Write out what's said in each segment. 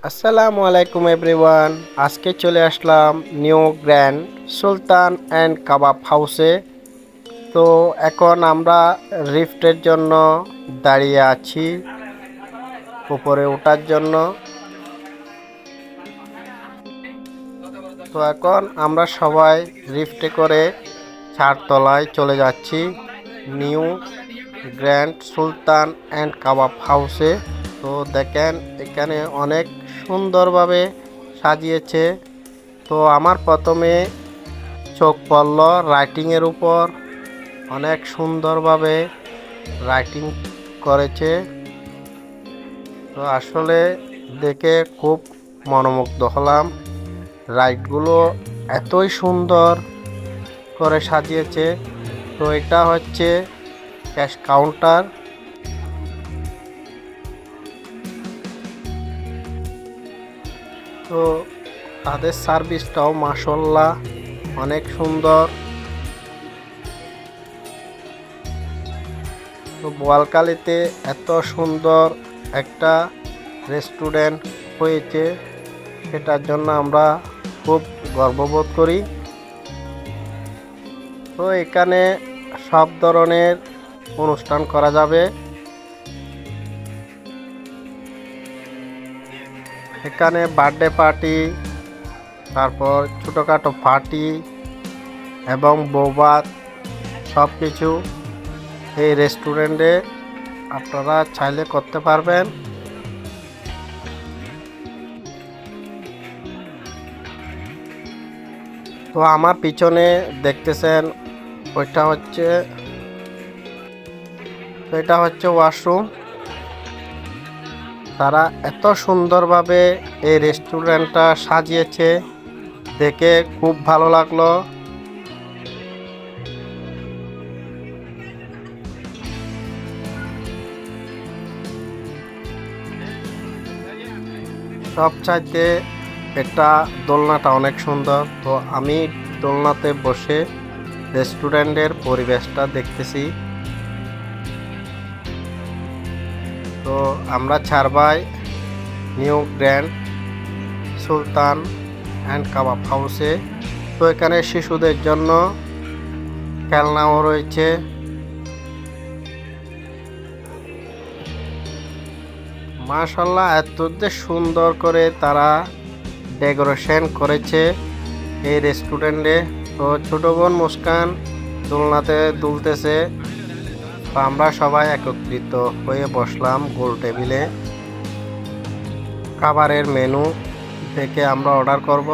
আসসালামু আলাইকুম এভরিওয়ান। আজকে চলে আসলাম নিউ গ্র্যান্ড সুলতান অ্যান্ড কাবাব হাউসে। তো এখন আমরা লিফটের জন্য দাঁড়িয়ে আছি উপরে ওঠার জন্য। তো এখন আমরা সবাই লিফটে করে 4 তলায় চলে যাচ্ছি নিউ গ্র্যান্ড সুলতান অ্যান্ড কাবাব হাউসে। তো দেখেন এখানে অনেক সুন্দরভাবে সাজিয়েছে। তো আমার প্রথমে চোখ পড়ল রাইটিংয়ের উপর, অনেক সুন্দরভাবে রাইটিং করেছে। তো আসলে দেখে খুব মনোমুগ্ধ হলাম। রাইটগুলো এতই সুন্দর করে সাজিয়েছে। তো এটা হচ্ছে ক্যাশ কাউন্টার। তো তাদের সার্ভিসটাও মাশাআল্লাহ অনেক সুন্দর। তো বোয়ালখালীতে এত সুন্দর একটা রেস্টুরেন্ট হয়েছে, সেটার জন্য আমরা খুব গর্ববোধ করি। তো এখানে সব ধরনের অনুষ্ঠান করা যাবে। এখানে বার্থডে পার্টি, তারপর ছোটোখাটো পার্টি এবং বৌভাত সব কিছু এই রেস্টুরেন্টে আপনারা চাইলে করতে পারবেন। তো আমার পিছনে দেখতেছেন এটা হচ্ছে ওয়াশরুম। তারা এত সুন্দরভাবে এই রেস্টুরেন্টটা সাজিয়েছে, দেখে খুব ভালো লাগলো। সবচাইতে এটা দোলনাটা অনেক সুন্দর। তো আমি দোলনাতে বসে রেস্টুরেন্টের পরিবেশটা দেখতেছি। তো আমরা ছাড়বাই নিউ গ্র্যান্ড সুলতান অ্যান্ড কাবাব হাউসে। তো এখানে শিশুদের জন্য খেলনাও রয়েছে। মাশাআল্লাহ এত সুন্দর করে তারা ডেকোরেশন করেছে এই রেস্টুরেন্টে। তো ছোট বোন মুস্কান দোলনাতে দুলতেছে। তো আমরা সবাই একত্রিত হয়ে বসলাম গোল টেবিলে। খাবারের মেনু দেখে আমরা অর্ডার করব।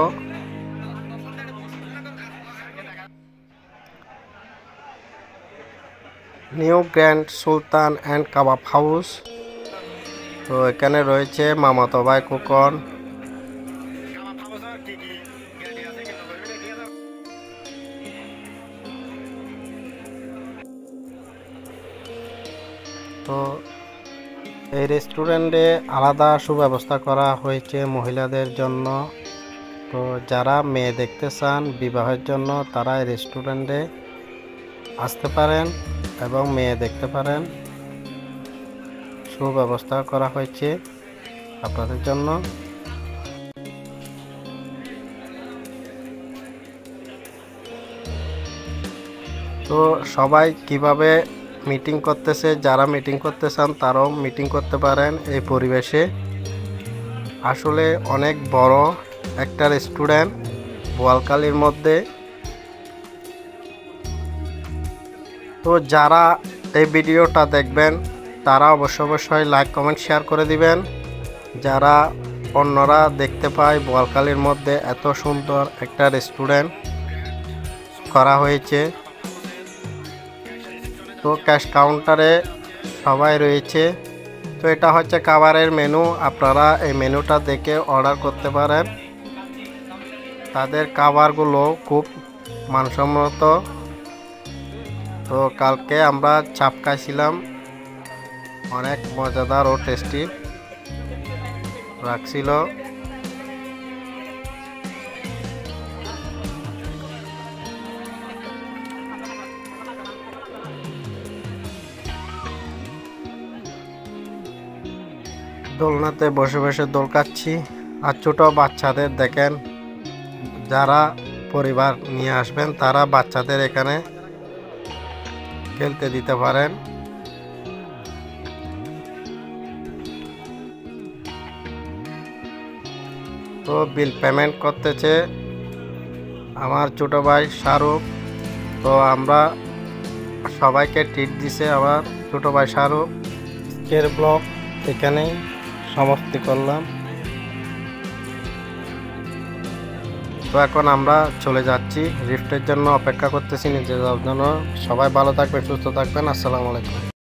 New grand Sultan and kebab house. তো এখানে রয়েছে মামাতো ভাই কুকন। তো এই রেস্টুরেন্টে আলাদা সুব্যবস্থা করা হয়েছে মহিলাদের জন্য। তো যারা মেয়ে দেখতে চান বিবাহের জন্য, তারা এই রেস্টুরেন্টে আসতে পারেন এবং মেয়ে দেখতে পারেন। সুব্যবস্থা করা হয়েছে আপনাদের জন্য। তো সবাই কিভাবে মিটিং করতেছে, যারা মিটিং করতে চান তারাও মিটিং করতে পারেন এই পরিবেশে। আসলে অনেক বড় একটা রেস্টুরেন্ট বোয়ালখালীর মধ্যে। তো যারা এই ভিডিওটা দেখবেন তারা অবশ্যই লাইক কমেন্ট শেয়ার করে দিবেন, যারা অন্যরা দেখতে পায় বোয়ালখালীর মধ্যে এত সুন্দর একটা রেস্টুরেন্ট করা হয়েছে। তো ক্যাশ কাউন্টারে সবাই রয়েছে। তো এটা হচ্ছে খাবারের মেনু। আপনারা এই মেনুটা দেখে অর্ডার করতে পারেন। তাদের খাবারগুলো খুব মানসম্মত। তো কালকে আমরা চাপ খাইছিলাম, অনেক মজাদার ও টেস্টি লাগছিল। দোলনাতে বসে বসে দোল খাচ্ছি। আর ছোট বাচ্চাদের দেখেন, যারা পরিবার নিয়ে আসবেন তারা বাচ্চাদের এখানে খেলতে দিতে পারেন। তো বিল পেমেন্ট করতেছে আমার ছোট ভাই শাহরুখ। তো আমরা সবাইকে ট্রিট দিছে আমার ছোট ভাই শাহরুখ। আজকের ব্লগ এখানেই সমাপ্তি করলাম। তো এখন আমরা চলে যাচ্ছি, লিফটের জন্য অপেক্ষা করতেছি নিচে যাওয়ার জন্য। সবাই ভালো থাকবেন, সুস্থ থাকবেন। আসসালামু আলাইকুম।